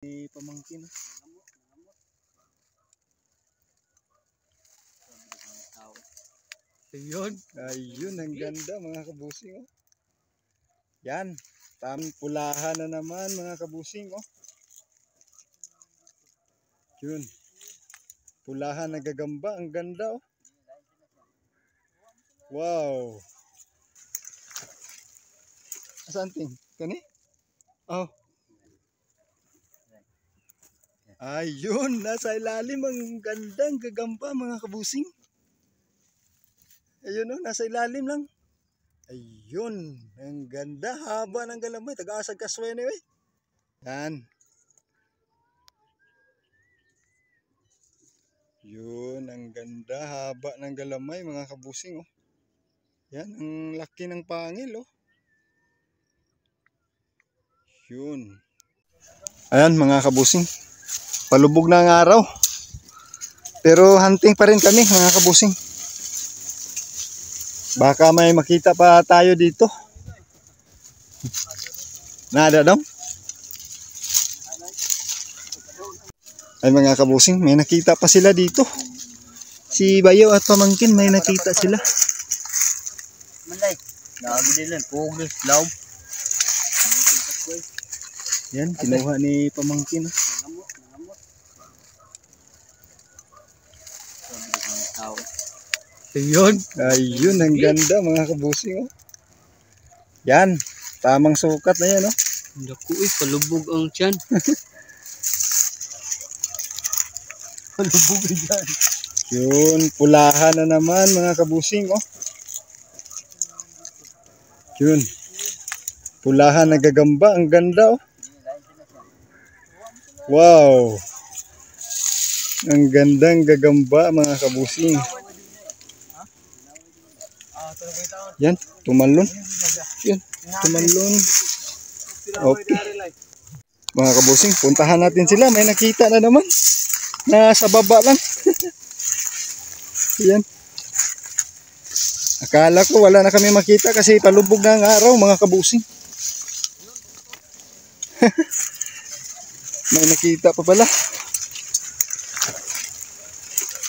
Ni pamangkin. Ayun. Ayun, ang ganda mga kabusing. Oh. Yan. Pulahan na naman mga kabusing. Oh. Yun. Pulahan na gagamba. Ang ganda. Oh. Wow. Asan ting? Kani? Oh. Ayun, nasa ilalim ang gandang gagamba mga kabusing. Ayun oh, nasa ilalim lang. Ayun, ang ganda, haba ng galamay, taga-asag kaswene eh. Yan. Yun, ang ganda, haba ng galamay mga kabusing oh. Yan, ang laki ng pangil oh. Yun. Ayan mga kabusing. Palubog na ang araw. Pero hunting pa rin kami mga kabusing. Baka may makita pa tayo dito. Nada daw. Ay mga kabusing, may nakita pa sila dito. Si Bayaw at pamangkin may nakita sila. Manday. Lagi din lang. Pugis, law. Yan, kinuha ni pamangkin. Ayun, ayun ang ganda mga kabusing oh. Yan, tamang sukat na yan oh. Naku palubog ang tiyan. Palubog yan. Yun, pulahan na naman mga kabusing oh. Yun. Pulahan na gagamba, ang ganda oh. Wow. Ang gandang gagamba mga kabusing. Yan, tumalon. Yan, tumalon. Okay. Mga kabusing, puntahan natin sila. May nakita na naman. Nasa baba lang. Yan. Akala ko wala na kami makita kasi palubog na ang araw mga kabusing. May nakita pa pala.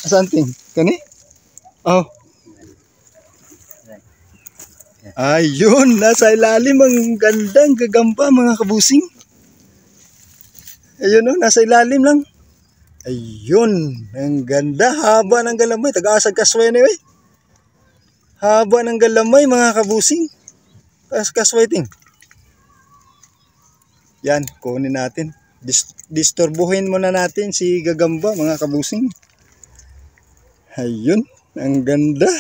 Asan ting? Kani? Oh. Ayun, nasa ilalim ang gandang gagamba mga kabusing. Ayun oh, nasa ilalim lang. Ayun, ang ganda, haba ng galamay, taga-asag kaswene eh. Haba ng galamay mga kabusing. Kaswaiting. Yan, kunin natin. Disturbuhin muna natin si gagamba mga kabusing. Ayun, ang ganda.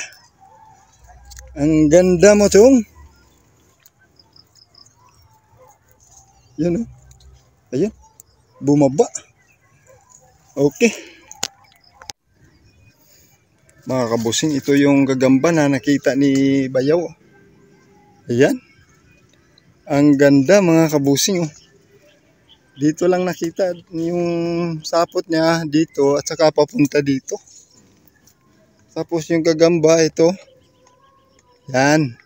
Ang ganda mo chong. Yan oh. Ayun, bumaba. Okay. Mga kabusing, ito yung gagamba na nakita ni Bayaw. Ayan. Ang ganda mga kabusing oh. Dito lang nakita yung sapot niya dito at saka papunta dito. Tapos yung gagamba ito. Yan.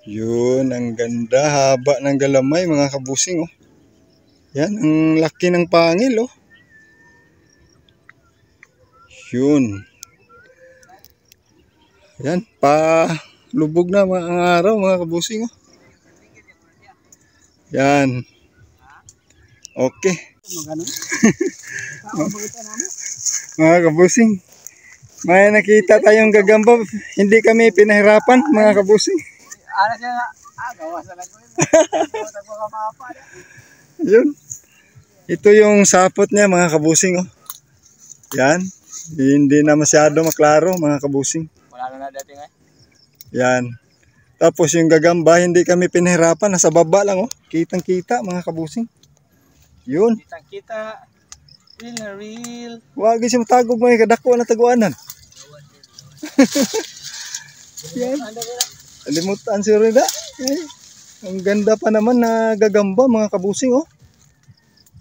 Yun, ang ganda, haba ng galamay mga kabusing oh. Yan, ang laki ng pangil oh. Yun. Yan, lubog na ang araw mga kabusing oh. Yan. Okay. Mga kabusing, may nakita tayong gagamba. Hindi kami pinahirapan mga kabusing. Yun. Ito yung sapot niya mga kabusing oh. Yan. Hindi na masyado maklaro mga kabusing. Wala na dating eh. Yan. Tapos yung gagamba hindi kami pinahirapan. Nasa baba lang oh. Kitang kita mga kabusing. Yun. Kitang kita. Real na real. Wag siya matagog mga kadako na taguanan. Yan. Alimutan si Rida. Ang ganda pa naman na gagamba mga kabusing oh.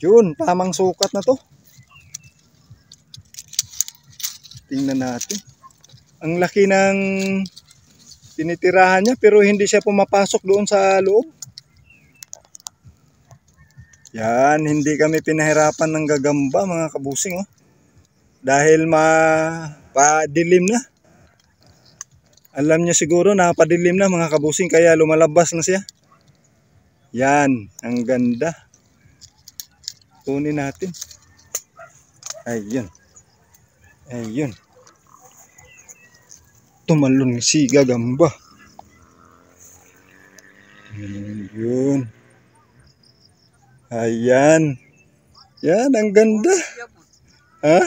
Yun, tamang sukat na to. Tingnan natin. Ang laki ng tinitirahan niya pero hindi siya pumapasok doon sa loob. Yan, hindi kami pinahirapan ng gagamba mga kabusing oh. Dahil padilim na. Alam niyo siguro na padilim na mga kabusing kaya lumalabas na siya. Yan, ang ganda. Kunin natin. Ayun. Ayun. Tumalon si gagamba. Ayun. Ayan. Yan, ang ganda. Ha?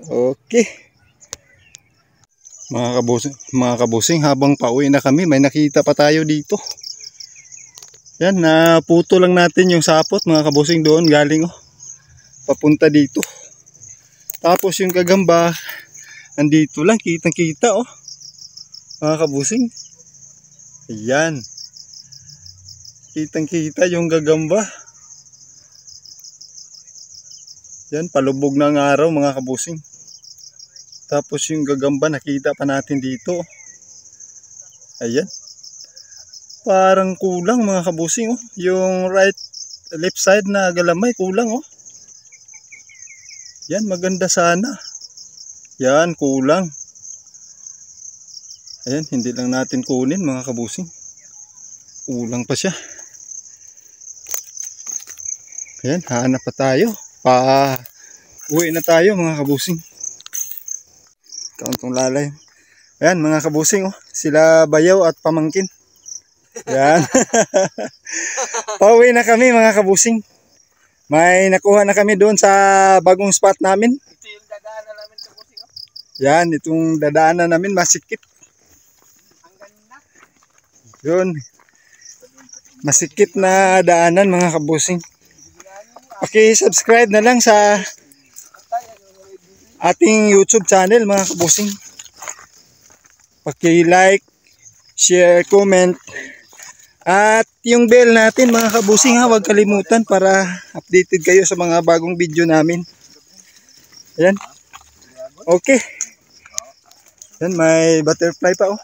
Okay. Mga kabusing, habang pauwi na kami, may nakita pa tayo dito. Yan, naputo lang natin yung sapot mga kabusing doon galing oh. Papunta dito. Tapos yung gagamba, andito lang, kitang-kita oh. Mga kabusing. Ayan. Kitang-kita yung gagamba. Yan, palubog ng araw mga kabusing. Tapos yung gagamba nakita pa natin dito. Ayan. Parang kulang mga kabusing oh. Yung left side na galamay kulang oh. Yan, maganda sana. Yan, kulang. Ayan, hindi lang natin kunin mga kabusing. Kulang pa siya. Ayan, hanap pa tayo. Uwi na tayo mga kabusing. Kauntong lalay. Ayan mga kabusing oh. Sila bayaw at pamangkin. Ayan. Pauwi na kami mga kabusing. May nakuha na kami doon sa bagong spot namin. Ito yung dadaanan namin sa busing oh. Yan, itong dadaanan namin masikip. Ang ganda. Yun. Masikip na daanan mga kabusing. Paki-subscribe na lang sa ating YouTube channel mga kabusing. Paki-like, share, comment. At yung bell natin mga kabusing ha, huwag kalimutan para updated kayo sa mga bagong video namin. Ayan. Okay. Ayan, may butterfly pa oh.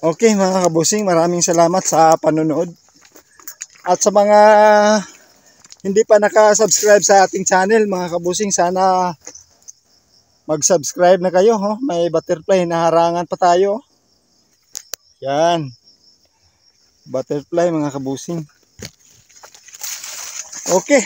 Okay mga kabusing, maraming salamat sa panonood. At sa mga hindi pa naka-subscribe sa ating channel mga kabusing, sana mag-subscribe na kayo. Oh. May butterfly, naharangan pa tayo. Yan. Butterfly mga kabusing. Okay.